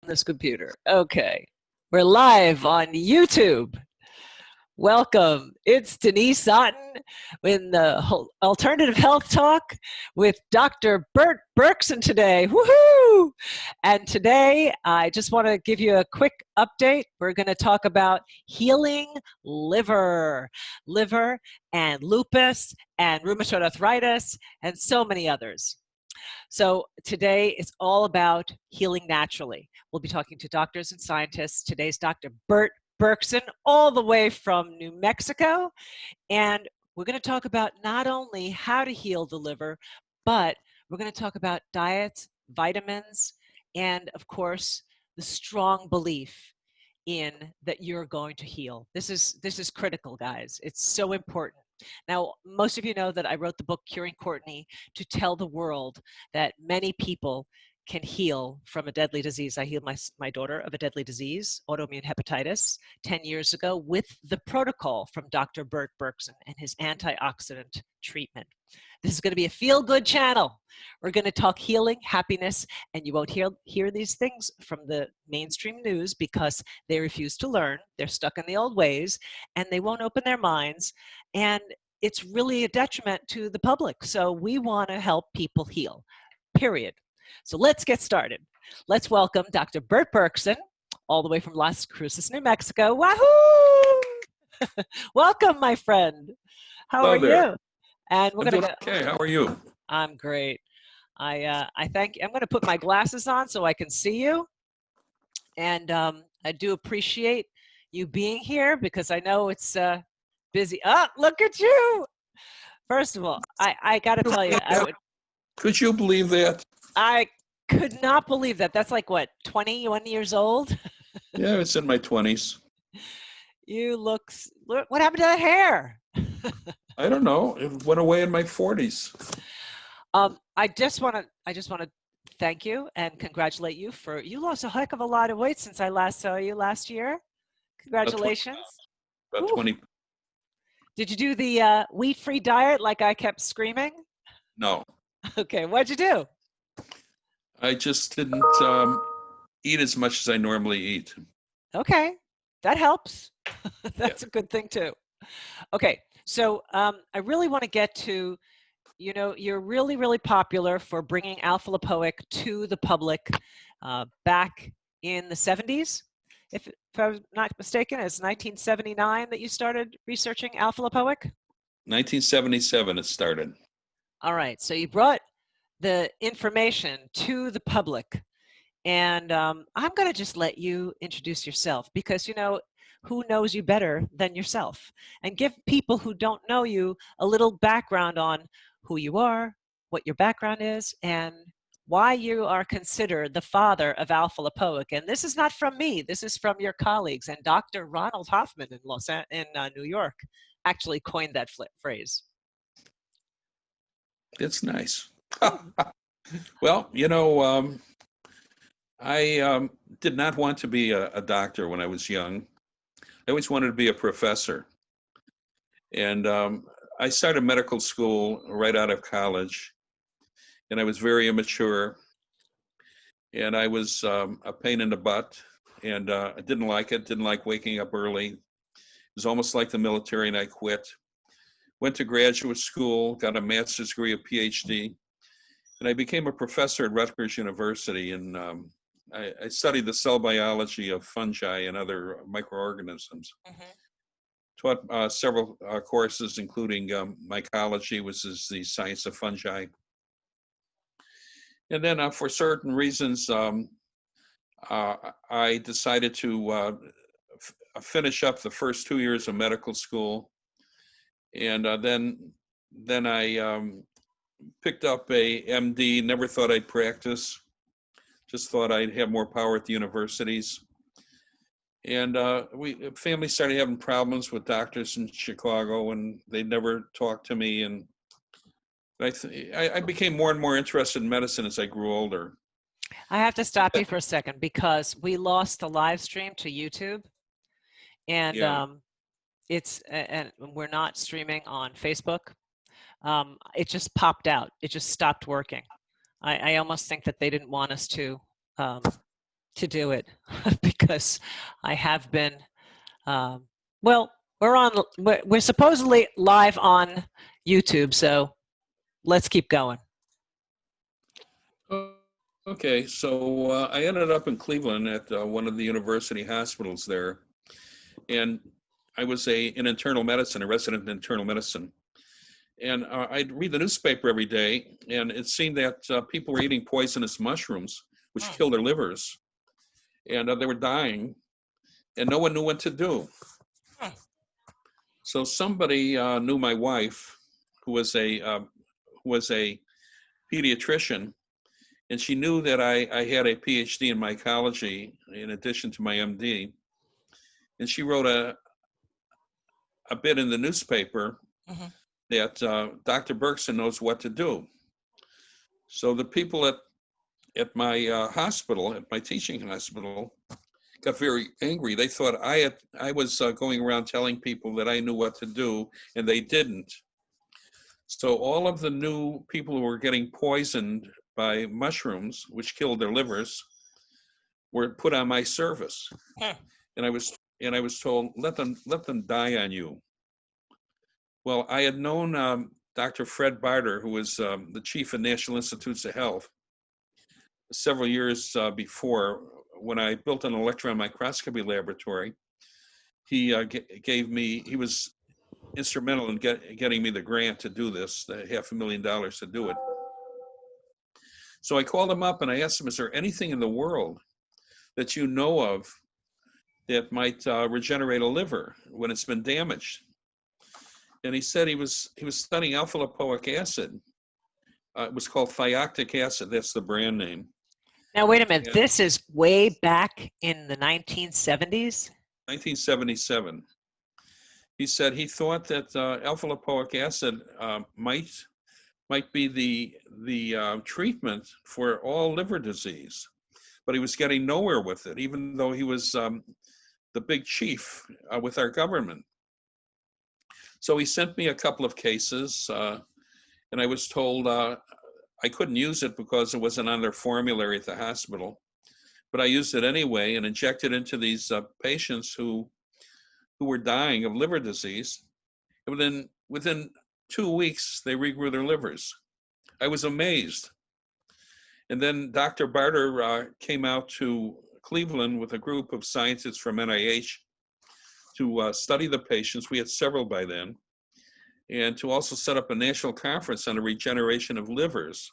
this computer. Okay. We're live on YouTube. Welcome. It's Denise Otten in the Alternative Health Talk with Dr. BURT BERKSON today. Woohoo! And today, I just want to give you a quick update. We're going to talk about healing liver and lupus and rheumatoid arthritis and so many others. So today is all about healing naturally. We'll be talking to doctors and scientists. Today's Dr. BURT BERKSON, all the way from New Mexico. And we're going to talk about not only how to heal the liver, but we're going to talk about diets, vitamins, and of course, the strong belief in that you're going to heal. This is critical, guys. It's so important. Now, most of you know that I wrote the book Curing Courtney to tell the world that many people can heal from a deadly disease. I healed my daughter of a deadly disease, autoimmune hepatitis, 10 years ago with the protocol from Dr. BURT BERKSON and his antioxidant treatment. This is going to be a feel-good channel. We're going to talk healing, happiness, and you won't hear these things from the mainstream news because they refuse to learn. They're stuck in the old ways, and they won't open their minds, and it's really a detriment to the public. So we want to help people heal, period. So let's get started. Let's welcome Dr. BURT BERKSON, all the way from Las Cruces, New Mexico. Wahoo! Welcome, my friend. How are you? And we're going to okay. How are you? I'm great. I thank you. I'm going to put my glasses on so I can see you. And I do appreciate you being here because I know it's busy. Oh, look at you. First of all, I got to tell you, could you believe that? I could not believe that. That's like what, 21 years old? Yeah, it's in my 20s. You look, what happened to the hair? I don't know. It went away in my 40s. I just want to thank you and congratulate you you lost a heck of a lot of weight since I last saw you last year. Congratulations. About 20. Did you do the wheat-free diet like I kept screaming? No. Okay, what'd you do? I just didn't eat as much as I normally eat. Okay, that helps. That's a good thing too. Okay, so I really want to get to, you know, you're really, really popular for bringing alpha lipoic to the public back in the 70s. If I'm not mistaken, it's 1979 that you started researching alpha lipoic? 1977 it started. All right, so you brought the information to the public. And I'm going to just let you introduce yourself because, you know, who knows you better than yourself? And give people who don't know you a little background on who you are, what your background is, and why you are considered the father of alpha lipoic. And this is not from me. This is from your colleagues. And Dr. Ronald Hoffman in New York actually coined that phrase. It's nice. Well, you know, I did not want to be a doctor when I was young. I always wanted to be a professor. And I started medical school right out of college. And I was very immature. And I was a pain in the butt. And I didn't like it, didn't like waking up early. It was almost like the military, and I quit. Went to graduate school, got a master's degree, a PhD. And I became a professor at Rutgers University. And I studied the cell biology of fungi and other microorganisms. Taught several courses, including mycology, which is the science of fungi. And then for certain reasons, I decided to finish up the first 2 years of medical school. And then I picked up a MD, never thought I'd practice. Just thought I'd have more power at the universities. And family started having problems with doctors in Chicago, and they never talked to me. And I became more and more interested in medicine as I grew older. I have to stop you for a second because we lost the live stream to YouTube, and and we're not streaming on Facebook. It just popped out. It just stopped working. I almost think that they didn't want us to to do it because I have been, well, we're supposedly live on YouTube, so let's keep going. Okay, so I ended up in Cleveland at one of the university hospitals there, and I was in internal medicine, a resident in internal medicine. And I'd read the newspaper every day, and it seemed that people were eating poisonous mushrooms, which kill their livers, and they were dying, and no one knew what to do. So somebody knew my wife, who was a pediatrician, and she knew that I had a PhD in mycology in addition to my MD, and she wrote a bit in the newspaper that Dr. Berkson knows what to do. So the people at my hospital, at my teaching hospital, got very angry. They thought I was going around telling people that I knew what to do, and they didn't. So all of the new people who were getting poisoned by mushrooms, which killed their livers, were put on my service. And I was told, let them die on you. Well, I had known Dr. Fred Barter, who was the chief of National Institutes of Health, several years before, when I built an electron microscopy laboratory. He he was instrumental in getting me the grant to do this, the $500,000 to do it. So I called him up and I asked him, is there anything in the world that you know of that might regenerate a liver when it's been damaged? And he said he was studying alpha lipoic acid. It was called thioctic acid. That's the brand name. Now, wait a minute. And this is way back in the 1970s? 1977. He said he thought that alpha lipoic acid might be the treatment for all liver disease, but he was getting nowhere with it, even though he was the big chief with our government. So he sent me a couple of cases, and I was told I couldn't use it because it wasn't on their formulary at the hospital, but I used it anyway and injected into these patients who were dying of liver disease. And within 2 weeks, they regrew their livers. I was amazed. And then Dr. Barter came out to Cleveland with a group of scientists from NIH to study the patients. We had several by then, and to also set up a national conference on the regeneration of livers.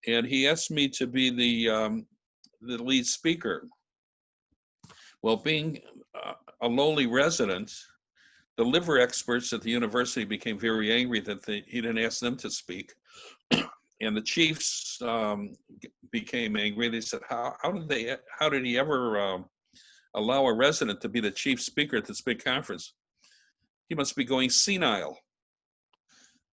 And he asked me to be the lead speaker. Well, being a lowly resident, the liver experts at the university became very angry that he didn't ask them to speak. And the chiefs became angry. They said, how did he ever allow a resident to be the chief speaker at this big conference? He must be going senile.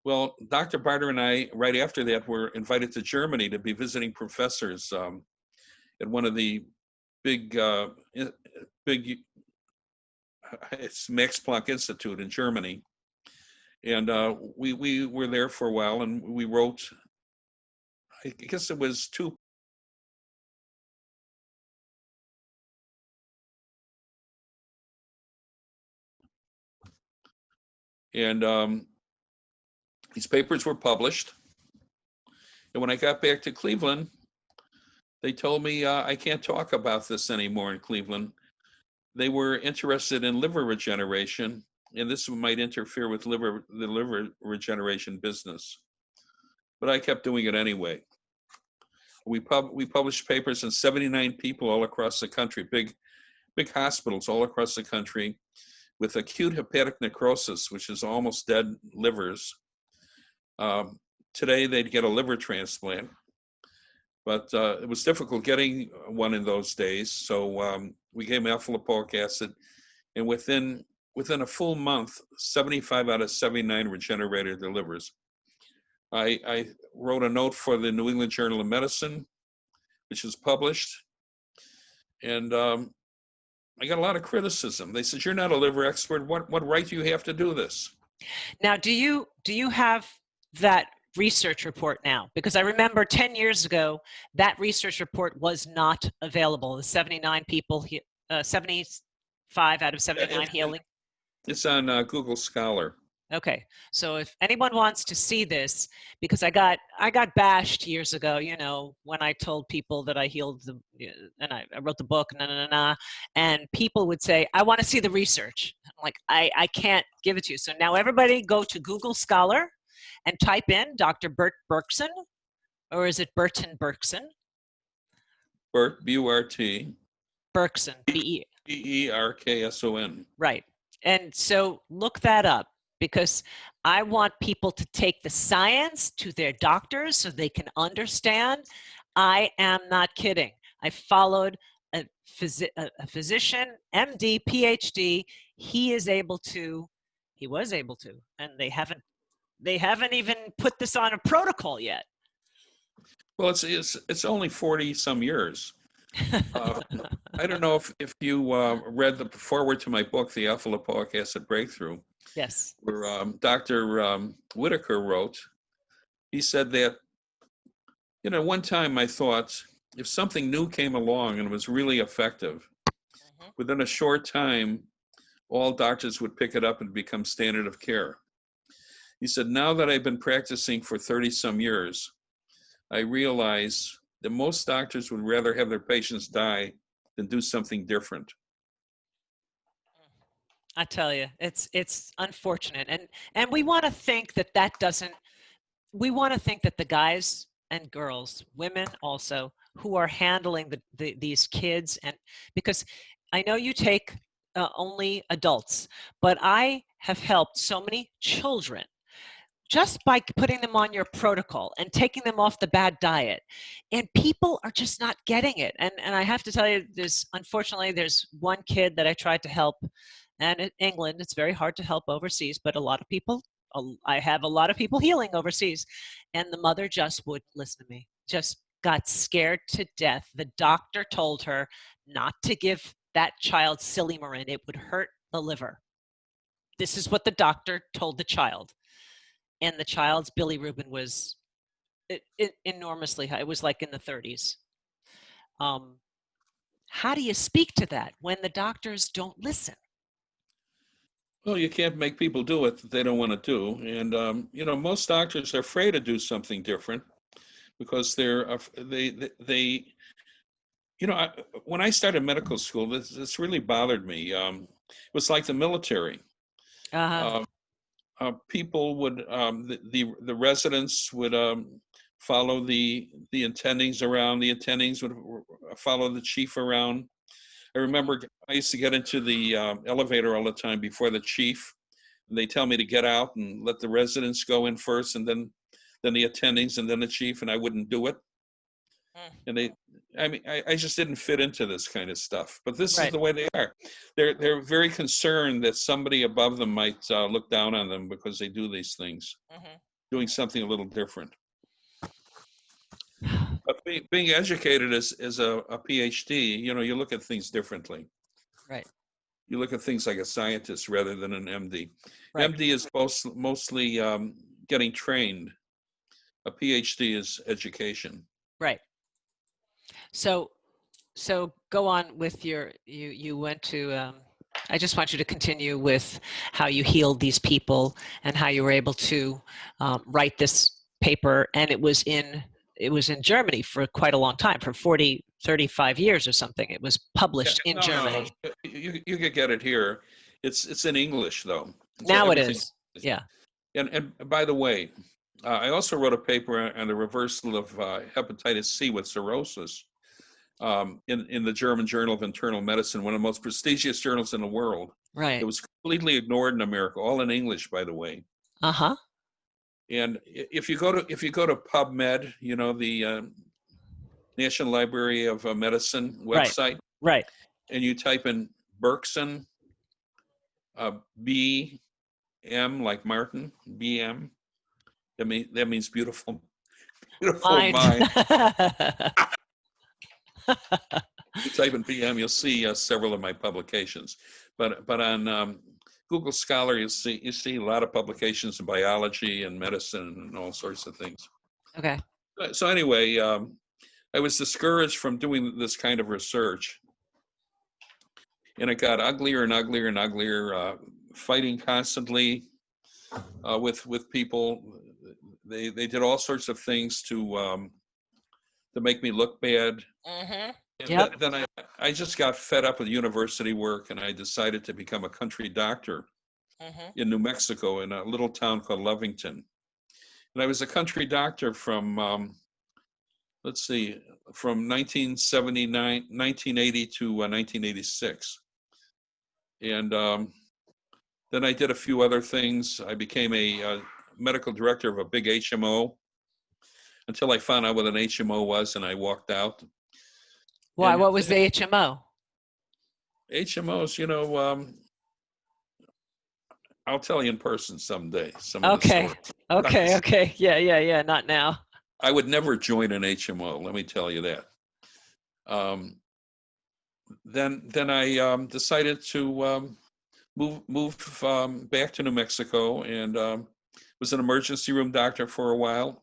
Well, Dr. Barter and I, right after that, were invited to Germany to be visiting professors at one of the big, it's Max Planck Institute in Germany. And we were there for a while, and we wrote, I guess it was 2. And these papers were published. And when I got back to Cleveland, they told me I can't talk about this anymore in Cleveland. They were interested in liver regeneration, and this might interfere with the liver regeneration business. But I kept doing it anyway. We published papers in 79 people all across the country, big hospitals all across the country, with acute hepatic necrosis, which is almost dead livers. Today, they'd get a liver transplant, but it was difficult getting one in those days. So we gave them alpha lipoic acid, and within a full month, 75 out of 79 regenerated their livers. I wrote a note for the New England Journal of Medicine, which is published, and I got a lot of criticism. They said, "You're not a liver expert. What right do you have to do this?" Now, do you have that research report now? Because I remember 10 years ago, that research report was not available. The 79 people, 75 out of 79 healing. It's on Google Scholar. Okay, so if anyone wants to see this, because I got bashed years ago, you know, when I told people that I healed the, and I wrote the book, and people would say, I want to see the research. I'm like, I can't give it to you. So now everybody go to Google Scholar and type in Dr. BURT BERKSON, or is it Burton Berkson? BURT, B-U-R-T. Berkson, B-E. B-E-R-K-S-O-N. Right. And so look that up, because I want people to take the science to their doctors so they can understand. I am not kidding. I followed a physician, MD, PhD. He was able to, and they haven't even put this on a protocol yet. Well, it's only 40 some years. I don't know if you read the foreword to my book, The Alpha-Lipoic Acid Breakthrough. Yes. Where Dr. Whitaker wrote. He said that, you know, one time I thought if something new came along and was really effective, within a short time, all doctors would pick it up and become standard of care. He said, now that I've been practicing for 30 some years, I realize that most doctors would rather have their patients die than do something different. I tell you, it's unfortunate, and we want to think that doesn't. We want to think that the guys and girls, women also, who are handling these kids, and because I know you take only adults, but I have helped so many children just by putting them on your protocol and taking them off the bad diet, and people are just not getting it. And I have to tell you, unfortunately there's one kid that I tried to help. And in England, it's very hard to help overseas, but I have a lot of people healing overseas. And the mother just wouldn't listen to me, just got scared to death. The doctor told her not to give that child Silymarin. It would hurt the liver. This is what the doctor told the child. And the child's bilirubin was enormously high. It was like in the 30s. How do you speak to that when the doctors don't listen? Well, you can't make people do it that they don't want to do. And, you know, most doctors are afraid to do something different because they you know, when I started medical school, this really bothered me. It was like the military. People would, the residents would follow the attendings around. The attendings would follow the chief around. I remember I used to get into the elevator all the time before the chief, and they tell me to get out and let the residents go in first, and then the attendings, and then the chief, and I wouldn't do it. And I just didn't fit into this kind of stuff. But this is the way they are. They're very concerned that somebody above them might look down on them because they do these things, doing something a little different. But being educated as a PhD, you know, you look at things differently. Right. You look at things like a scientist rather than an MD. Right. MD is mostly getting trained. A PhD is education. Right. So go on with you went to, I just want you to continue with how you healed these people and how you were able to write this paper. And it was in Germany for quite a long time, for 35 years or something. It was published in Germany. No. You could get it here. It's in English though. Now it is. Yeah. And by the way, I also wrote a paper on the reversal of hepatitis C with cirrhosis in the German Journal of Internal Medicine, one of the most prestigious journals in the world. Right. It was completely ignored in America, all in English, by the way. And if you go to PubMed, you know, the National Library of Medicine website, right, and you type in Berkson, B-M like Martin, B-M. That means beautiful mind. You type in PM, you'll see several of my publications. But on Google Scholar, you see a lot of publications in biology and medicine and all sorts of things. Okay. So anyway, I was discouraged from doing this kind of research, and it got uglier and uglier and uglier. Fighting constantly with people. They did all sorts of things to make me look bad. Mm-hmm. And Yep. then I just got fed up with university work, and I decided to become a country doctor Mm-hmm. in New Mexico in a little town called Lovington. And I was a country doctor from, let's see, from 1980 to 1986. And then I did a few other things. I became a medical director of a big HMO until I found out what an HMO was, and I walked out. Why? And What was the HMO? HMOs, I'll tell you in person someday, some of the Okay. stories. Okay. Okay. Yeah. Not now. I would never join an HMO, let me tell you that. Then I decided to move back to New Mexico, and was an emergency room doctor for a while.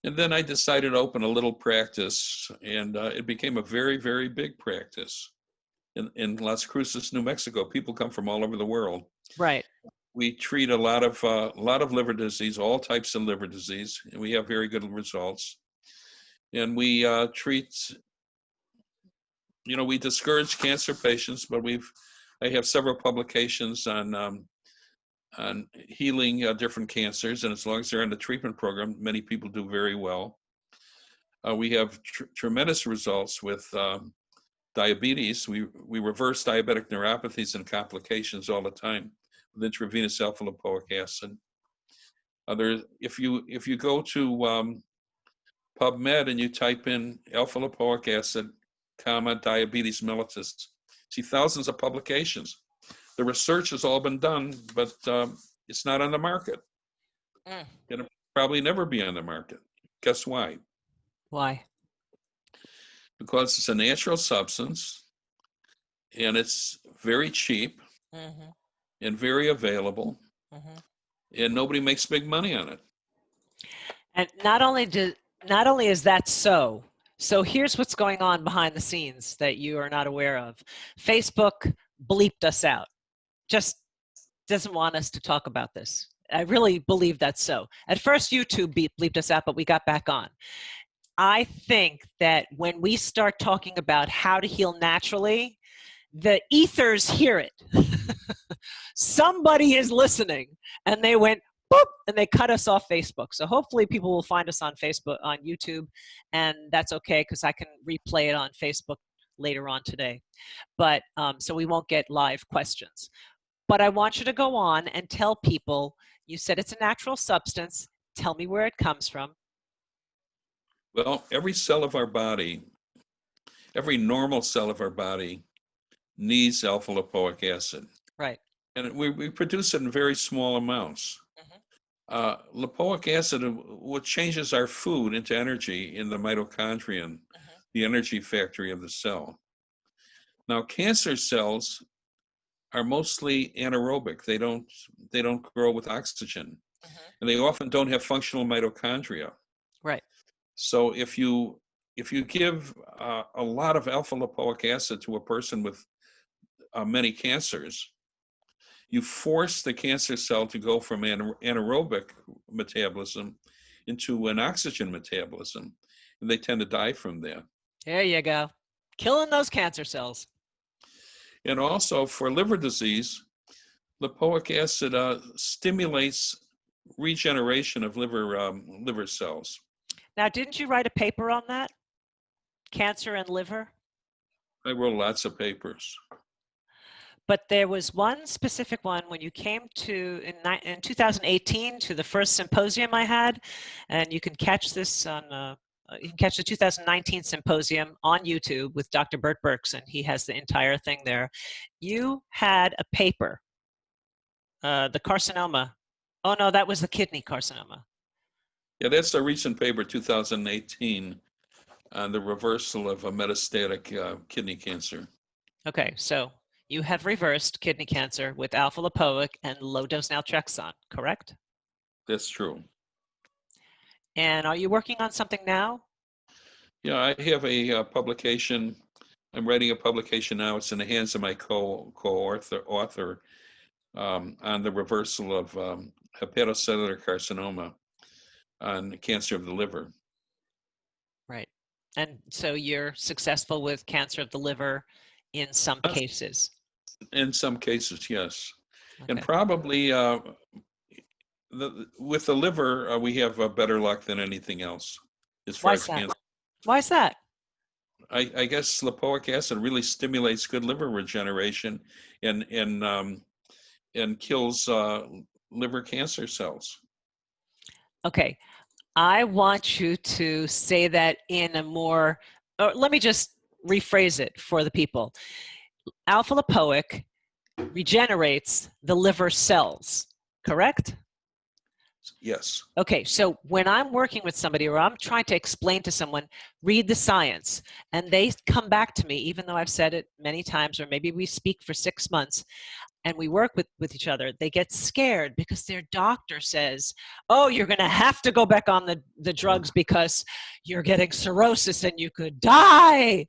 And then I decided to open a little practice, and it became a very, very big practice in Las Cruces, New Mexico. People come from all over the world. Right. We treat a lot of liver disease, all types of liver disease, and we have very good results. And we treat, we discourage cancer patients, but I have several publications on healing different cancers, and as long as they're on the treatment program, many people do very well. We have tremendous results with diabetes. We reverse diabetic neuropathies and complications all the time with intravenous alpha-lipoic acid. If you go to PubMed and you type in alpha-lipoic acid, diabetes mellitus, see thousands of publications. The research has all been done, but it's not on the market. It'll probably never be on the market. Guess why? Why? Because it's a natural substance, and it's very cheap Mm-hmm. and very available, Mm-hmm. and nobody makes big money on it. And not only is that so here's what's going on behind the scenes that you are not aware of. Facebook bleeped us out. Just doesn't want us to talk about this. I really believe that's so. At first, YouTube bleeped us out, but we got back on. I think that when we start talking about how to heal naturally, the ethers hear it. Somebody is listening, and they went, boop, and they cut us off Facebook. So hopefully people will find us on Facebook, on YouTube, and that's okay because I can replay it on Facebook later on today. But so we won't get live questions. But I want you to go on and tell people, you said it's a natural substance. Tell me where it comes from. Well, every cell of our body, every normal cell of our body needs alpha-lipoic acid. Right. And we produce it in very small amounts. Lipoic acid, what changes our food into energy in the mitochondrion, the energy factory of the cell. Now, cancer cells are mostly anaerobic. They don't grow with oxygen, and they often don't have functional mitochondria. Right. So if you give a lot of alpha-lipoic acid to a person with many cancers, you force the cancer cell to go from anaerobic metabolism into an oxygen metabolism, and they tend to die from that. There you go. Killing those cancer cells. And also for liver disease, lipoic acid stimulates regeneration of liver cells. Now, didn't you write a paper on that? Cancer and liver? I wrote lots of papers. But there was one specific one when you came to, in 2018, to the first symposium I had, and you can catch this on, you can catch the 2019 symposium on YouTube with Dr. BURT BERKSON. He has the entire thing there. You had a paper, the carcinoma. Oh no, that was the kidney carcinoma. Yeah, that's a recent paper, 2018, on the reversal of a metastatic kidney cancer. Okay, so you have reversed kidney cancer with alpha-lipoic and low-dose naltrexone, correct? That's true. And are you working on something now? Yeah, I have a publication. I'm writing a publication now. It's in the hands of my co-author on the reversal of hepatocellular carcinoma on cancer of the liver. Right. And so you're successful with cancer of the liver in some cases. In some cases, yes. Okay. And probably with the liver, we have better luck than anything else as far as cancer. Why is that? I guess lipoic acid really stimulates good liver regeneration and kills liver cancer cells. Okay. I want you to say that in a more, or let me just rephrase it for the people. Alpha-lipoic regenerates the liver cells, correct? Yes. Okay, so when I'm working with somebody or I'm trying to explain to someone, read the science, and they come back to me, even though I've said it many times, or maybe we speak for 6 months, and we work with each other, they get scared because their doctor says, oh, you're going to have to go back on the drugs because you're getting cirrhosis and you could die.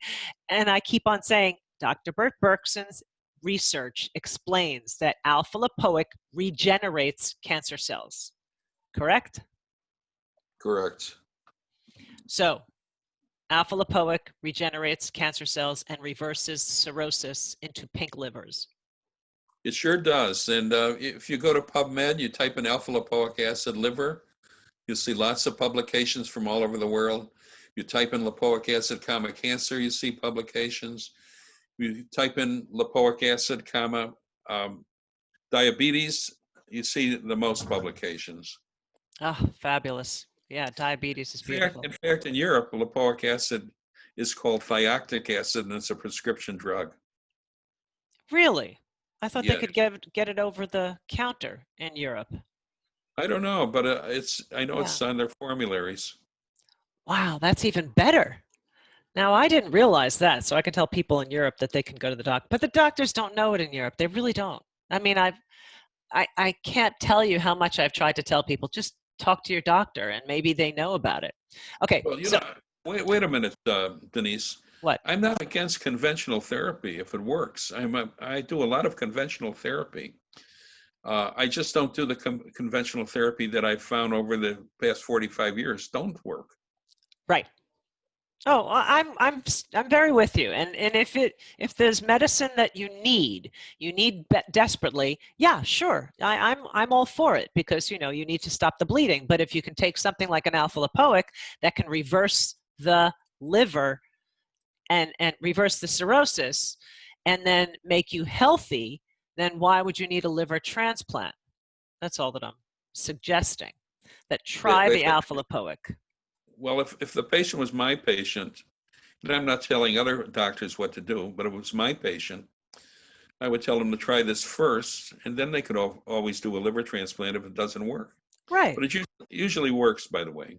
And I keep on saying, Dr. BURT BERKSON's research explains that alpha-lipoic regenerates cancer cells. Correct? Correct. So alpha-lipoic regenerates cancer cells and reverses cirrhosis into pink livers. It sure does. And if you go to PubMed, you type in alpha-lipoic acid liver, you'll see lots of publications from all over the world. You type in lipoic acid, cancer, you see publications. You type in lipoic acid, diabetes, you see the most publications. Oh, fabulous. Yeah, diabetes is beautiful. In fact, in Europe, lipoic acid is called thioctic acid, and it's a prescription drug. Really? I thought Yeah. they could get it over the counter in Europe. I don't know, but I know it's on their formularies. Wow, that's even better. Now, I didn't realize that, so I can tell people in Europe that they can go to the doctor. But the doctors don't know it in Europe. They really don't. I mean, I can't tell you how much I've tried to tell people, just talk to your doctor, and maybe they know about it. Okay. Well, you know, wait a minute, Denise. What? I'm not against conventional therapy if it works. I do a lot of conventional therapy. I just don't do the conventional therapy that I've found over the past 45 years don't work. Right. Oh, I'm very with you. And if there's medicine that you need desperately, yeah, sure. I'm all for it because you need to stop the bleeding. But if you can take something like an alpha-lipoic that can reverse the liver and reverse the cirrhosis and then make you healthy, then why would you need a liver transplant? That's all that I'm suggesting. That try the alpha-lipoic. Well, if the patient was my patient, and I'm not telling other doctors what to do, but if it was my patient, I would tell them to try this first, and then they could always do a liver transplant if it doesn't work. Right. But it usually works, by the way.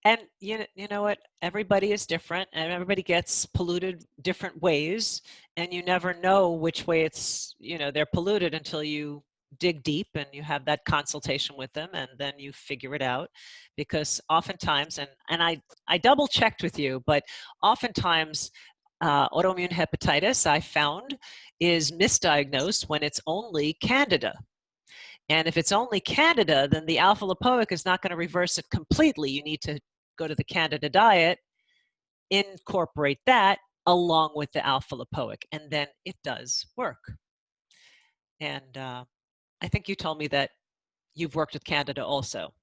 And you know what? Everybody is different, and everybody gets polluted different ways, and you never know which way they're polluted until you dig deep and you have that consultation with them, and then you figure it out. Because oftentimes, and I double checked with you, but oftentimes autoimmune hepatitis, I found, is misdiagnosed when it's only candida. And if it's only candida, then the alpha-lipoic is not going to reverse it completely. You need to go to the candida diet, incorporate that along with the alpha-lipoic, and then it does work. And I think you told me that you've worked with candida also.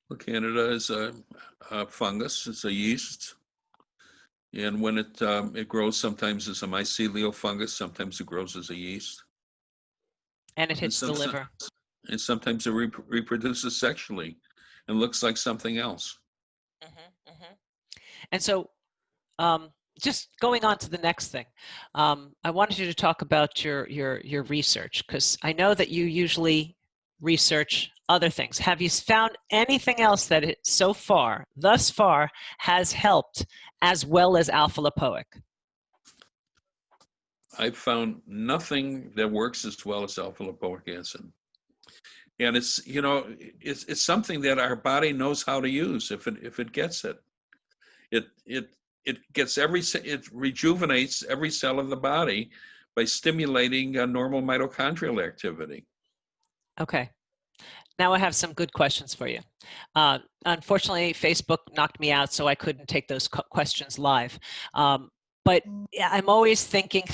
Well, candida is a fungus. It's a yeast. And when it grows, sometimes as a mycelial fungus, sometimes it grows as a yeast. And it hits the liver. And sometimes it reproduces sexually and looks like something else. Mm-hmm, mm-hmm. And so just going on to the next thing, I wanted you to talk about your research, because I know that you usually research other things. Have you found anything else that thus far, has helped as well as alpha-lipoic? I've found nothing that works as well as alpha-lipoic acid. And it's, it's something that our body knows how to use if it gets it. It gets it rejuvenates every cell of the body by stimulating normal mitochondrial activity. Okay. Now I have some good questions for you. Unfortunately, Facebook knocked me out, so I couldn't take those questions live. But I'm always thinking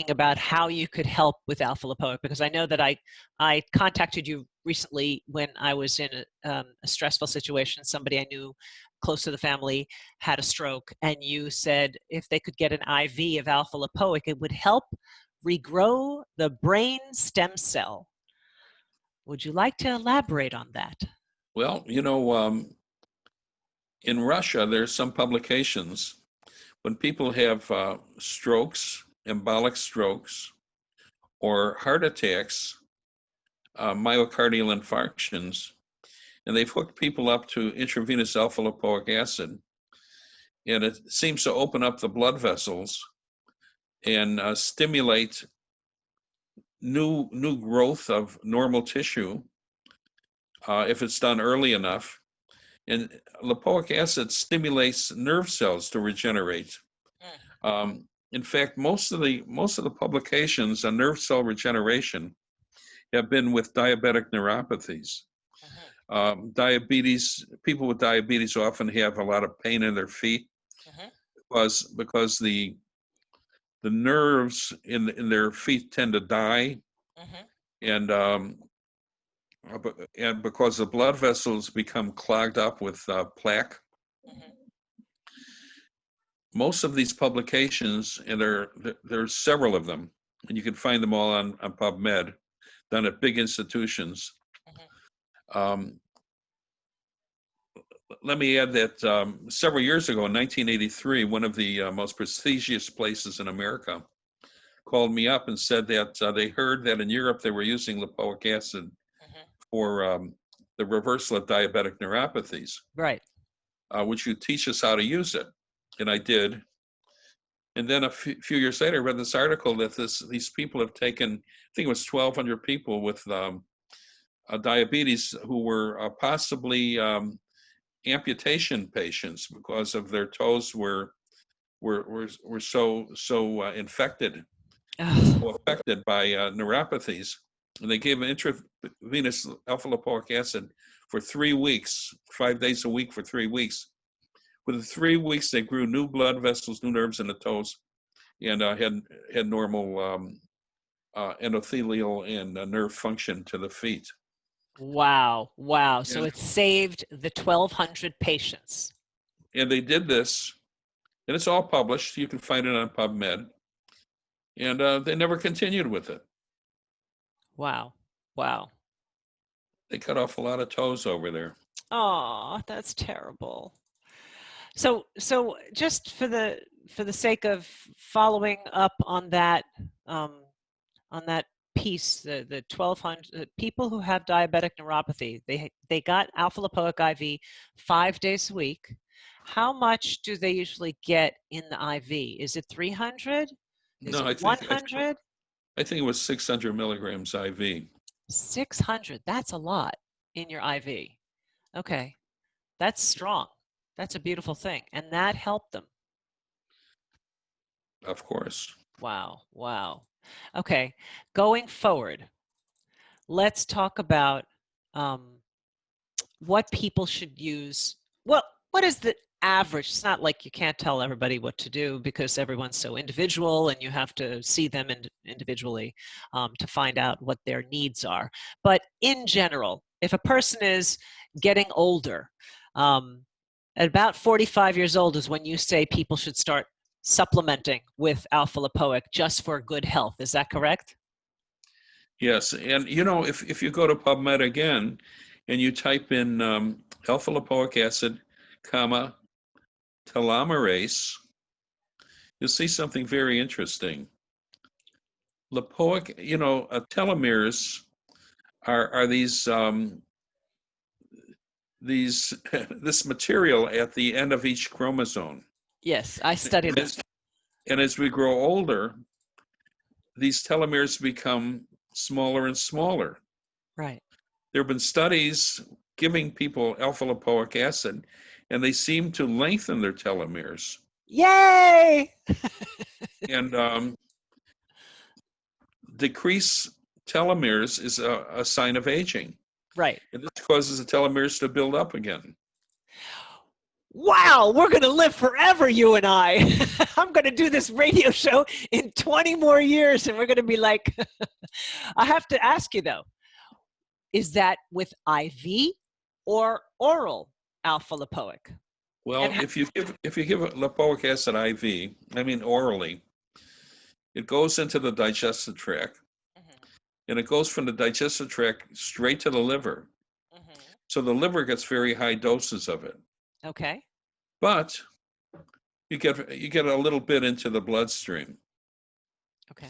about how you could help with alpha-lipoic, because I know that I contacted you recently when I was in a stressful situation. Somebody I knew close to the family had a stroke, and you said if they could get an IV of alpha-lipoic, it would help regrow the brain stem cell. Would you like to elaborate on that? Well, in Russia, there's some publications when people have strokes, embolic strokes, or heart attacks, myocardial infarctions, and they've hooked people up to intravenous alpha-lipoic acid, and it seems to open up the blood vessels and stimulate new growth of normal tissue if it's done early enough. And lipoic acid stimulates nerve cells to regenerate. In fact, most of the publications on nerve cell regeneration have been with diabetic neuropathies. People with diabetes often have a lot of pain in their feet because the nerves in their feet tend to die, and because the blood vessels become clogged up with plaque. Most of these publications, and there's several of them, and you can find them all on PubMed, done at big institutions. Let me add that several years ago, in 1983, one of the most prestigious places in America called me up and said that they heard that in Europe they were using lipoic acid for the reversal of diabetic neuropathies. Right. Would you teach us how to use it? And I did. And then a few years later, I read this article that these people have taken, I think it was 1,200 people with diabetes who were possibly amputation patients because of their toes were so infected, so affected by neuropathies. And they gave them intravenous alpha-lipoic acid for 3 weeks, 5 days a week for 3 weeks. Within 3 weeks, they grew new blood vessels, new nerves in the toes, and had normal endothelial and nerve function to the feet. Wow. So it saved the 1,200 patients. And they did this, and it's all published. You can find it on PubMed. And they never continued with it. Wow. They cut off a lot of toes over there. Oh, that's terrible. So just for the sake of following up on that piece, the 1,200 people who have diabetic neuropathy, they got alpha-lipoic IV 5 days a week. How much do they usually get in the IV? Is it 300? Is it 100? I think it was 600 milligrams IV. 600. That's a lot in your IV. Okay, that's strong. That's a beautiful thing, and that helped them. Of course. Wow. Okay, going forward, let's talk about what people should use. Well, what is the average? It's not like you can't tell everybody what to do because everyone's so individual and you have to see them individually to find out what their needs are. But in general, if a person is getting older, at about 45 years old is when you say people should start supplementing with alpha-lipoic just for good health. Is that correct? Yes, and if you go to PubMed again and you type in alpha-lipoic acid, telomerase, you'll see something very interesting. Lipoic, telomeres are these this material at the end of each chromosome. Yes, I studied this. And as we grow older, these telomeres become smaller and smaller. Right. There have been studies giving people alpha lipoic acid, and they seem to lengthen their telomeres. Yay! And decrease telomeres is a sign of aging. Right. And this causes the telomeres to build up again. Wow, we're going to live forever, you and I. I'm going to do this radio show in 20 more years, and we're going to be like, I have to ask you though, is that with IV or oral alpha lipoic? Well, if you give lipoic acid IV, I mean orally, it goes into the digestive tract, and it goes from the digestive tract straight to the liver. So the liver gets very high doses of it. Okay. But you get a little bit into the bloodstream. Okay.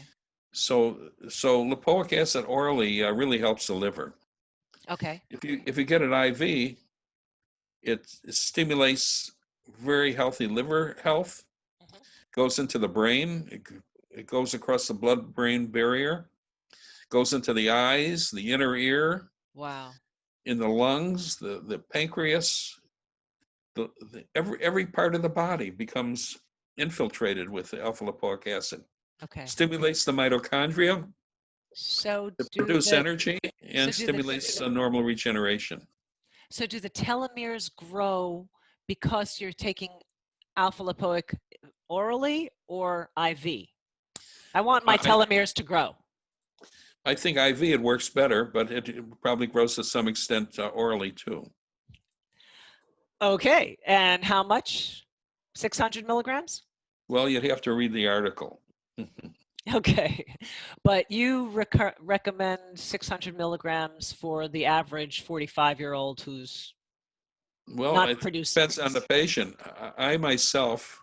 So lipoic acid orally really helps the liver. Okay. If you get an IV, it stimulates very healthy liver health. Goes into the brain. It goes across the blood-brain barrier. Goes into the eyes, the inner ear. Wow. In the lungs, the pancreas. Every part of the body becomes infiltrated with alpha lipoic acid. Okay. Stimulates the mitochondria So to produce energy, and so do the- stimulates normal regeneration. So do the telomeres grow because you're taking alpha lipoic orally or IV? I want my telomeres to grow. I think IV, it works better, but it probably grows to some extent orally too. Okay, and how much? 600 milligrams? Well, you'd have to read the article. Okay, but you recommend 600 milligrams for the average 45-year-old who's not it producing. depends on the patient. I myself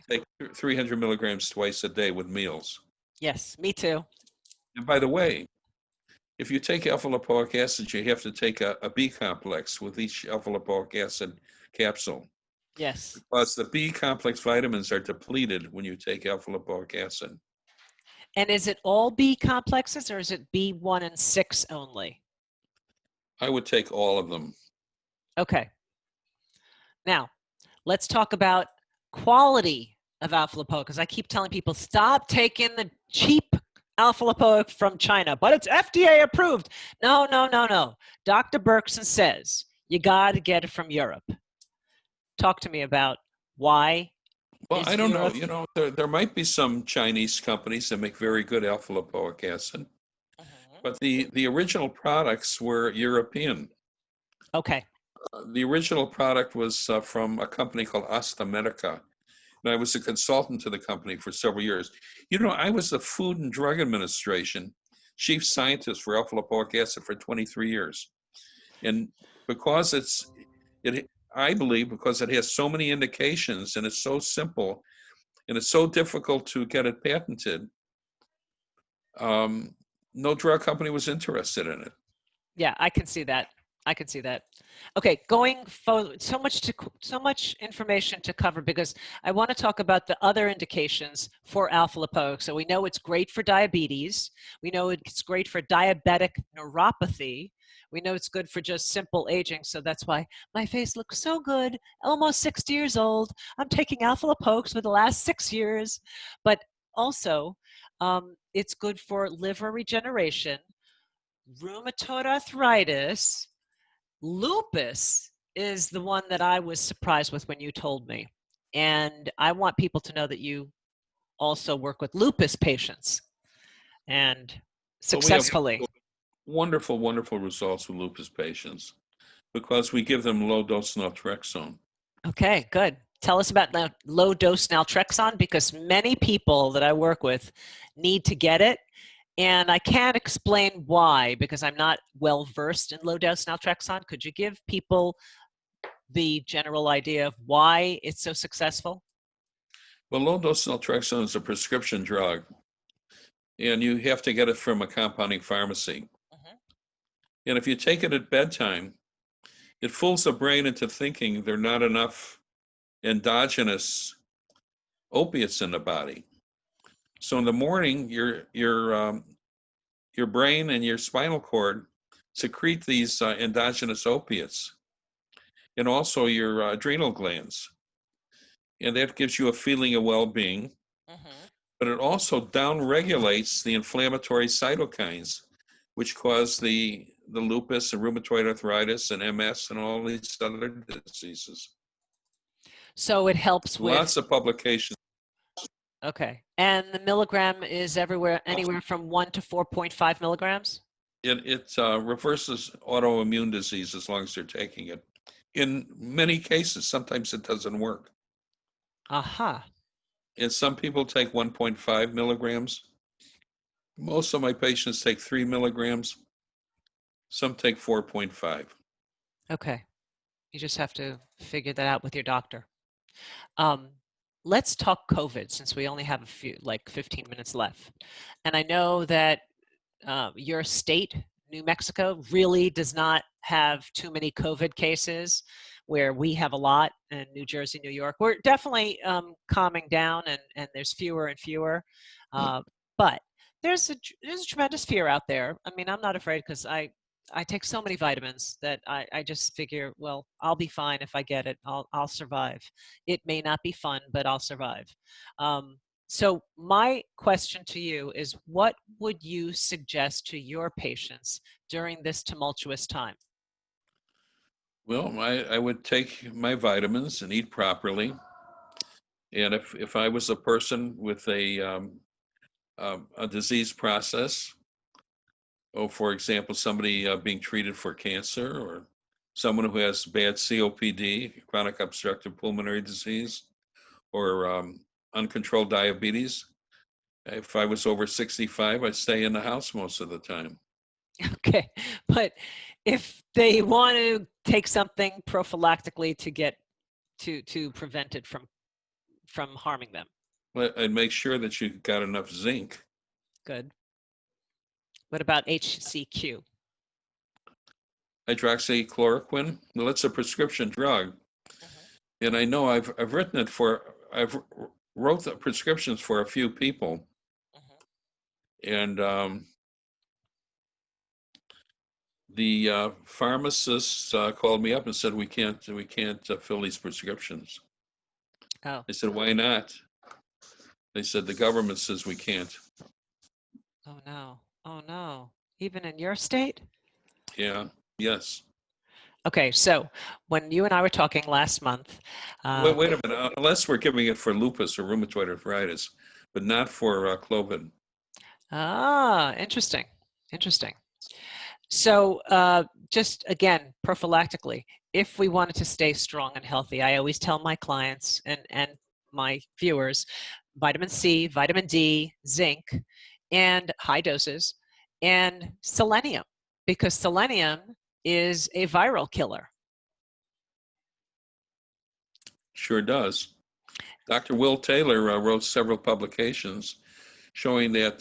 take 300 milligrams twice a day with meals. Yes, me too. And by the way, if you take alpha lipoic acid, you have to take a B complex with each alpha lipoic acid capsule. Yes. Because the B complex vitamins are depleted when you take alpha lipoic acid. And is it all B complexes or is it B1 and 6 only? I would take all of them. Okay. Now, let's talk about quality of alpha lipoic, because I keep telling people, stop taking the cheap alpha lipoic from China, but it's FDA approved. No. Dr. Berkson says you got to get it from Europe. Talk to me about why. Well, I don't know. You know, there might be some Chinese companies that make very good alpha lipoic acid, but the original products were European. Okay. The original product was from a company called Asta Medica, and I was a consultant to the company for several years. You know, I was the Food and Drug Administration chief scientist for alpha lipoic acid for 23 years, and because I believe because it has so many indications and it's so simple and it's so difficult to get it patented, no drug company was interested in it. Yeah, I can see that. Okay, going forward, so much information to cover, because I want to talk about the other indications for alpha lipoic. So we know it's great for diabetes. We know it's great for diabetic neuropathy. We know it's good for just simple aging. So that's why my face looks so good, almost 60 years old. I'm taking alpha lipoics for the last 6 years. But also, it's good for liver regeneration, rheumatoid arthritis. Lupus is the one that I was surprised with when you told me. And I want people to know that you also work with lupus patients and successfully. Wonderful, wonderful results with lupus patients because we give them low dose naltrexone. Okay, good. Tell us about low dose naltrexone, because many people that I work with need to get it. And I can't explain why, because I'm not well versed in low dose naltrexone. Could you give people the general idea of why it's so successful? Well, low dose naltrexone is a prescription drug, and you have to get it from a compounding pharmacy. And if you take it at bedtime, it fools the brain into thinking there are not enough endogenous opiates in the body. So in the morning, your brain and your spinal cord secrete these endogenous opiates, and also your adrenal glands. And that gives you a feeling of well-being, Mm-hmm. but it also downregulates the inflammatory cytokines, which cause the lupus and rheumatoid arthritis and MS and all these other diseases. So it helps with, Lots of publications. okay. And the milligram is anywhere from 1 to 4.5 milligrams? It reverses autoimmune disease as long as they're taking it. In many cases, sometimes it doesn't work. Aha. And some people take 1.5 milligrams. Most of my patients take 3 milligrams. Some take 4.5. Okay. You just have to figure that out with your doctor. Um, let's talk COVID since we only have a few, like 15 minutes left. And I know that your state, New Mexico, really does not have too many COVID cases, where we have a lot in New Jersey, New York. We're definitely calming down, and there's fewer and fewer. But there's a tremendous fear out there. I mean, I'm not afraid because I take so many vitamins that I just figure, well, I'll be fine if I get it. I'll survive. It may not be fun, but I'll survive. So my question to you is, what would you suggest to your patients during this tumultuous time? Well, I would take my vitamins and eat properly. And if I was a person with a disease process, oh, for example, somebody being treated for cancer, or someone who has bad COPD, chronic obstructive pulmonary disease, or uncontrolled diabetes, if I was over 65, I'd stay in the house most of the time. Okay, but if they want to take something prophylactically to get to prevent it from harming them, But I'd make sure that you got enough zinc. good. What about HCQ? Hydroxychloroquine, well, it's a prescription drug. Mhm. And I know I've written it for, I've wrote the prescriptions for a few people. Mhm. And the pharmacists called me up and said, we can't fill these prescriptions. Oh, I said, why not? They said, the government says we can't. oh no, oh no. Even in your state? Yeah, yes. Okay, so when you and I were talking last month, Wait a minute, unless we're giving it for lupus or rheumatoid arthritis, but not for COVID. interesting, interesting. So just again, prophylactically, if we wanted to stay strong and healthy, I always tell my clients and my viewers, vitamin C, vitamin D, zinc, and high doses, and selenium, because selenium is a viral killer. Sure does. Dr. Will Taylor wrote several publications showing that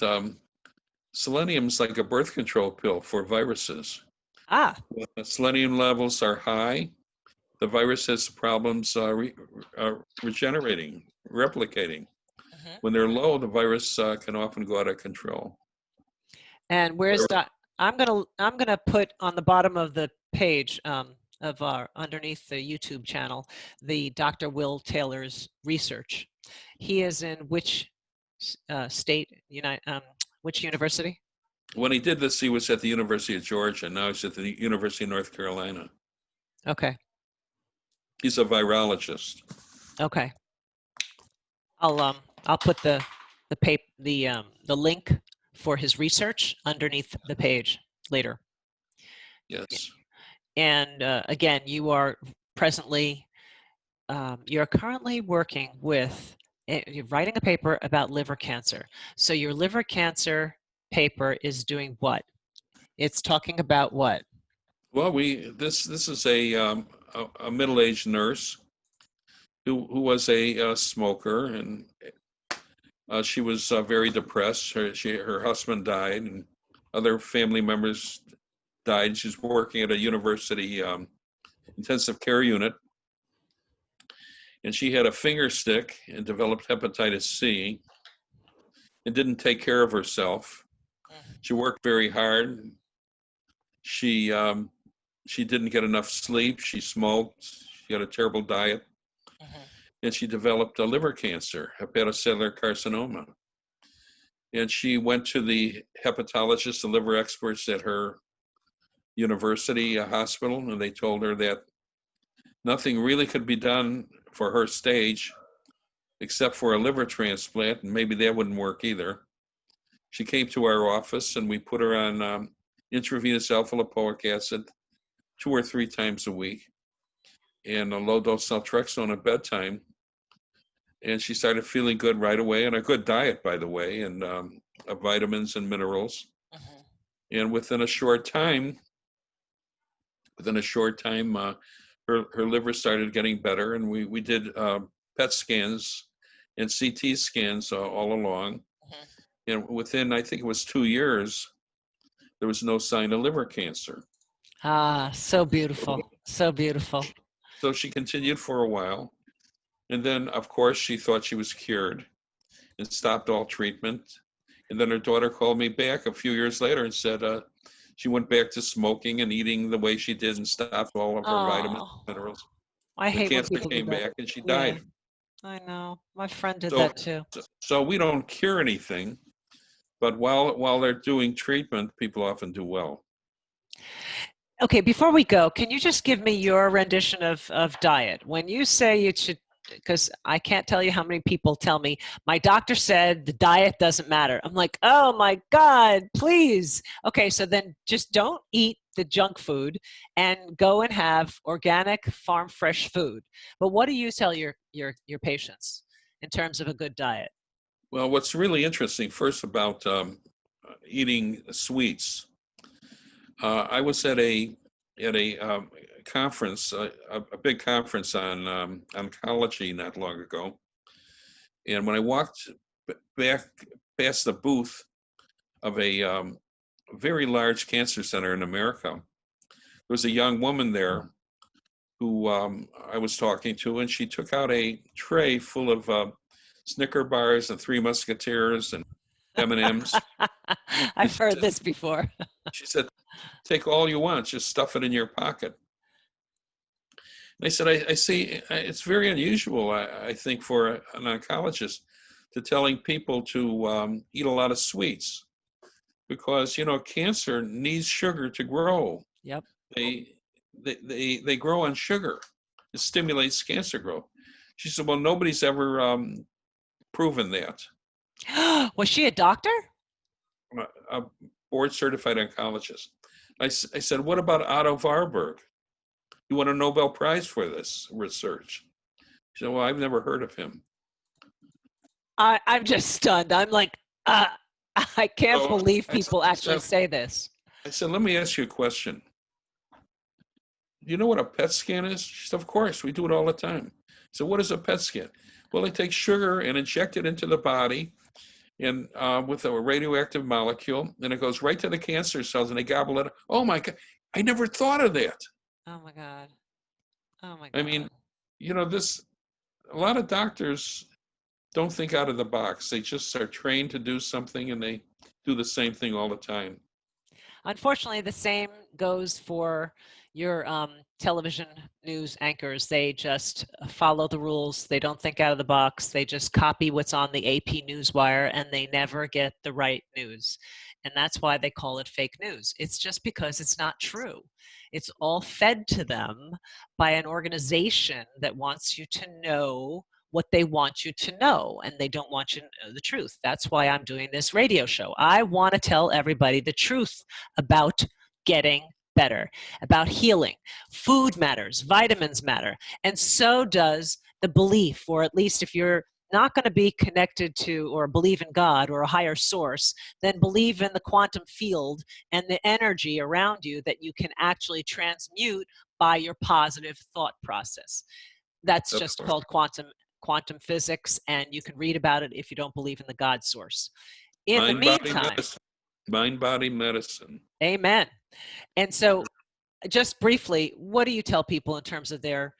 selenium is like a birth control pill for viruses. Ah, When the selenium levels are high, the virus has problems regenerating, replicating. mhm. When they're low, the virus can often go out of control. And where's that? I'm gonna put on the bottom of the page of our underneath the YouTube channel the Dr. Will Taylor's research. He is in which state? Which university? When he did this, he was at the University of Georgia. Now he's at the University of North Carolina. Okay, He's a virologist. okay. I'll put the link for his research underneath the page later. Yes. And again, you're currently working with, you're writing a paper about liver cancer. So your liver cancer paper is doing what? It's talking about what? Well, this is a middle-aged nurse who was a smoker, and she was very depressed. Her husband died, and other family members died. She's working at a university intensive care unit, and she had a finger stick and developed hepatitis C. and didn't take care of herself. She worked very hard. She she didn't get enough sleep. She smoked. She had a terrible diet, and she developed a liver cancer, hepatocellular carcinoma. And she went to the hepatologist, the liver experts at her university hospital, and they told her that nothing really could be done for her stage except for a liver transplant, and maybe that wouldn't work either. She came to our office, and we put her on intravenous alpha-lipoic acid 2 or 3 times a week, and a low-dose naltrexone at bedtime. And she started feeling good right away, and a good diet, by the way, and vitamins and minerals. And within a short time, her liver started getting better, and we did PET scans and CT scans all along. And within, I think it was 2 years, there was no sign of liver cancer. Ah, so beautiful. So beautiful. So she continued for a while. And then, of course, she thought she was cured and stopped all treatment. And then her daughter called me back a few years later and said she went back to smoking and eating the way she did and stopped all of her vitamins and minerals. I The hate when cancer people do came that. back and she Yeah, died. I know. My friend did So, that too. so we don't cure anything, but while they're doing treatment, people often do well. Okay, before we go, can you just give me your rendition of diet? When you say you should, because I can't tell you how many people tell me, my doctor said the diet doesn't matter. I'm like, oh my God, please. Okay, so then just don't eat the junk food and go and have organic, farm fresh food. But what do you tell your patients in terms of a good diet? Well, what's really interesting first about eating sweets. I was at a conference, a big conference on oncology not long ago, and when I walked back past the booth of a very large cancer center in America, there was a young woman there who I was talking to, and she took out a tray full of Snicker bars and Three Musketeers and M&Ms. I've heard this before. She said, "Take all you want, just stuff it in your pocket." And I said, I see, it's very unusual, I think, for an oncologist to telling people to eat a lot of sweets because, cancer needs sugar to grow. Yep. They grow on sugar. It stimulates cancer growth. She said, well, nobody's ever proven that. Was she a doctor? A board certified oncologist. I said, what about Otto Warburg? He won a Nobel Prize for this research. She said, well, I've never heard of him. I'm just stunned. I'm like, I can't believe people actually say this. I said, let me ask you a question. Do you know what a PET scan is? She said, of course, we do it all the time. So what is a PET scan? Well, they take sugar and inject it into the body and with a radioactive molecule, and it goes right to the cancer cells and they gobble it. Oh my God, I never thought of that. Oh my God. Oh my God. I mean, a lot of doctors don't think out of the box. They just are trained to do something and they do the same thing all the time. Unfortunately, the same goes for your television news anchors. They just follow the rules. They don't think out of the box. They just copy what's on the AP Newswire, and they never get the right news. And that's why they call it fake news. It's just because it's not true. It's all fed to them by an organization that wants you to know what they want you to know, and they don't want you to know the truth. That's why I'm doing this radio show. I want to tell everybody the truth about getting better, about healing. Food matters, vitamins matter, and so does the belief, or at least if you're not going to be connected to or believe in God or a higher source, then believe in the quantum field and the energy around you that you can actually transmute by your positive thought process. That's just called quantum physics, and you can read about it if you don't believe in the God source. In the meantime, mind-body medicine. Amen. And so just briefly, what do you tell people in terms of their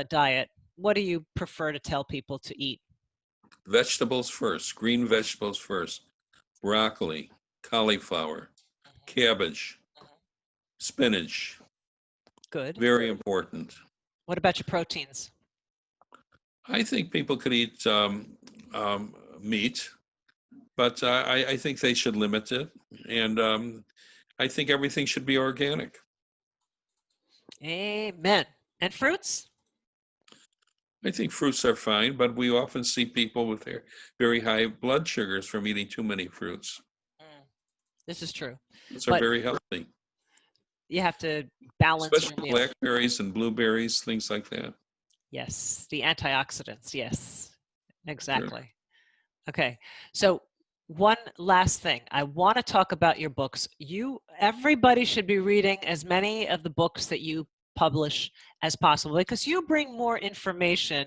diet? What do you prefer to tell people to eat? Vegetables first, green vegetables first. broccoli, cauliflower, cabbage, spinach. Good. Very important. What about your proteins? I think people could eat meat, but I think they should limit it. And I think everything should be organic. Amen. And fruits? I think fruits are fine, but we often see people with their very high blood sugars from eating too many fruits. Mm, this is true. Fruits are But very healthy, you have to balance your especially meal. blackberries and blueberries, things like that. Yes, the antioxidants. Yes, Sure. exactly. Okay, so one last thing. I want to talk about your books. Everybody should be reading as many of the books that you publish as possible because you bring more information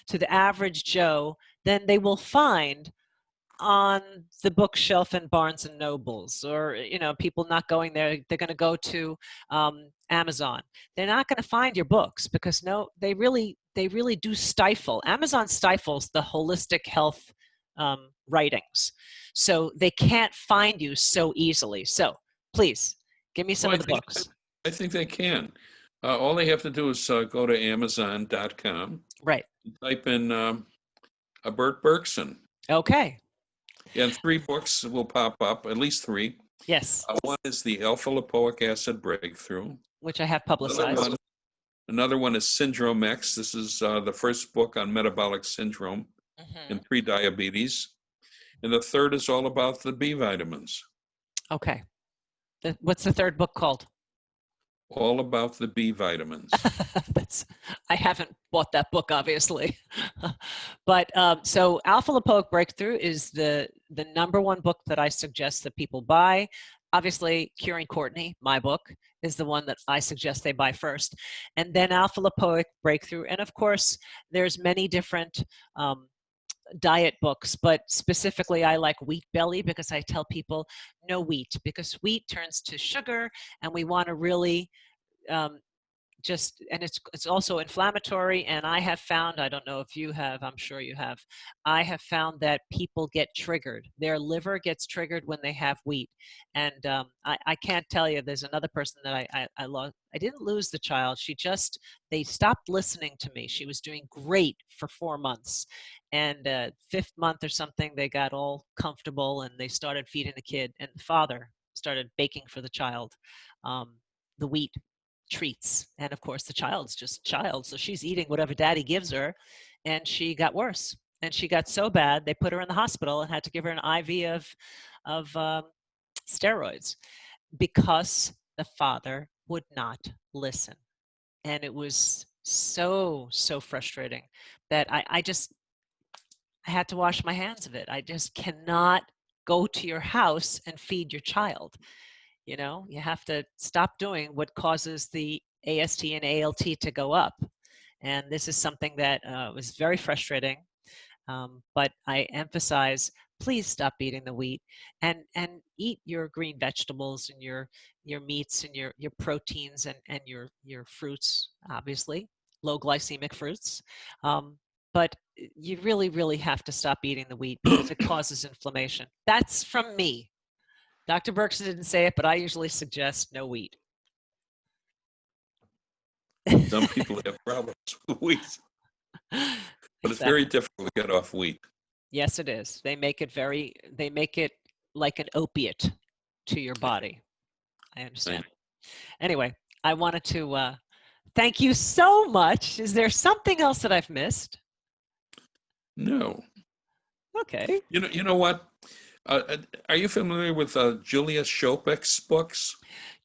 to the average Joe than they will find on the bookshelf in Barnes and Nobles, or people not going there. They're going to go to Amazon. They're not going to find your books because they really do stifle. Amazon stifles the holistic health writings, so they can't find you so easily. So please give me some Well, of the books. I think they can. All they have to do is go to Amazon.com, Right. type in a BURT Berkson, Okay. and 3 books will pop up, at least 3. Yes. One is the alpha lipoic acid breakthrough. Which I have Another publicized. one, another one is Syndrome X. This is the first book on metabolic syndrome and pre-diabetes. And the third is all about the B vitamins. Okay. What's the third book called? All about the B vitamins. I haven't bought that book, obviously. But so Alpha Lipoic Breakthrough is the number one book that I suggest that people buy. Obviously, Curing Courtney, my book, is the one that I suggest they buy first. And then Alpha Lipoic Breakthrough. And of course, there's many different diet books, but specifically I like Wheat Belly because I tell people no wheat, because wheat turns to sugar and we want to really and it's also inflammatory. And I have found, I don't know if you have, I'm sure you have, I have found that people get triggered. Their liver gets triggered when they have wheat. And I can't tell you, there's another person that I lost. I didn't lose the child. They stopped listening to me. She was doing great for 4 months. And 5th month or something, they got all comfortable and they started feeding the kid, and the father started baking for the child the wheat treats. And of course the child's just child, so she's eating whatever daddy gives her, and she got worse. And she got so bad they put her in the hospital and had to give her an IV of steroids because the father would not listen. And it was so frustrating that I had to wash my hands of it. I just cannot go to your house and feed your child. You have to stop doing what causes the AST and ALT to go up. And this is something that was very frustrating. But I emphasize, please stop eating the wheat and eat your green vegetables and your meats and your proteins and your fruits, obviously, low glycemic fruits. But you really have to stop eating the wheat because it causes inflammation. That's from me. Dr. Berkson didn't say it, but I usually suggest no wheat. Some people have problems with wheat, but Exactly. it's very difficult to get off wheat. Yes, it is. They make it like an opiate to your body. I understand. Anyway, I wanted to thank you so much. Is there something else that I've missed? No. Okay. You know what? Are you familiar with Julia Schopek's books?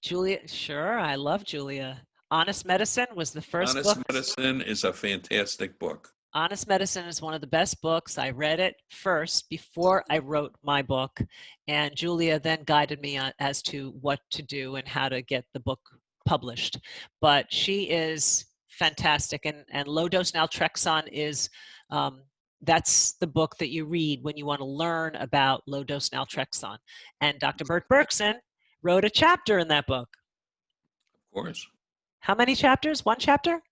Julia, sure. I love Julia. Honest Medicine was the first book. Honest Medicine is a fantastic book. Honest Medicine is one of the best books. I read it first before I wrote my book, and Julia then guided me on as to what to do and how to get the book published. But she is fantastic, and Low Dose Naltrexone is that's the book that you read when you want to learn about low dose naltrexone. And Dr. BURT BERKSON wrote a chapter in that book. Of course. How many chapters? 1 chapter?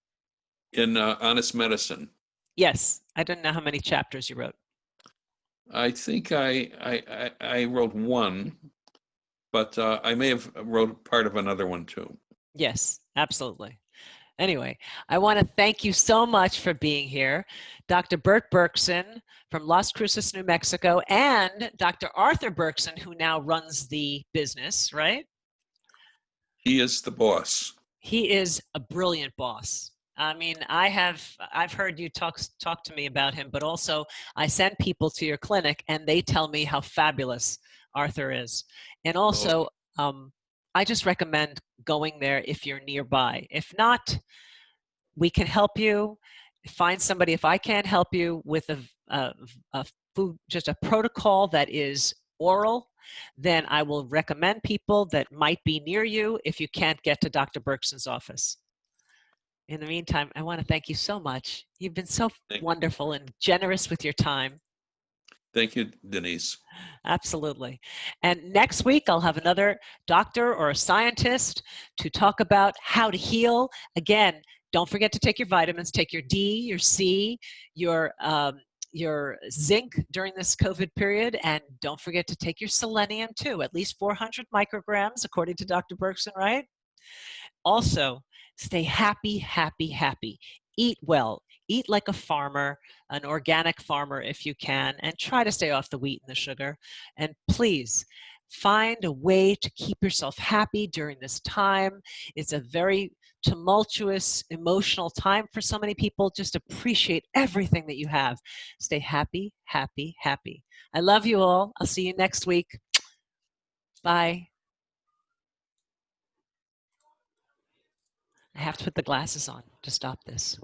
In Honest Medicine. Yes. I didn't know how many chapters you wrote. I think I wrote one, but I may have wrote part of another one too. Yes, absolutely. Anyway, I want to thank you so much for being here. Dr. Burt Berkson from Las Cruces, New Mexico, and Dr. Arthur Berkson, who now runs the business, right? He is the boss. He is a brilliant boss. I mean, I've heard you talk to me about him, but also I send people to your clinic and they tell me how fabulous Arthur is. And Oh, also, I just recommend going there if you're nearby. If not, we can help you. Find somebody. If I can't help you with a food, just a protocol that is oral, then I will recommend people that might be near you if you can't get to Dr. Berkson's office. In the meantime, I want to thank you so much. You've been so wonderful and generous with your time. thank you, Denise. Absolutely. And next week, I'll have another doctor or a scientist to talk about how to heal. Again, don't forget to take your vitamins. Take your D, your C, your zinc during this COVID period, and don't forget to take your selenium too, at least 400 micrograms, according to Dr. Berkson, right? Also, stay happy, happy, happy. Eat well. Eat like a farmer, an organic farmer if you can, and try to stay off the wheat and the sugar. And please find a way to keep yourself happy during this time. It's a very tumultuous, emotional time for so many people. Just appreciate everything that you have. Stay happy, happy, happy. I love you all. I'll see you next week. Bye. I have to put the glasses on to stop this.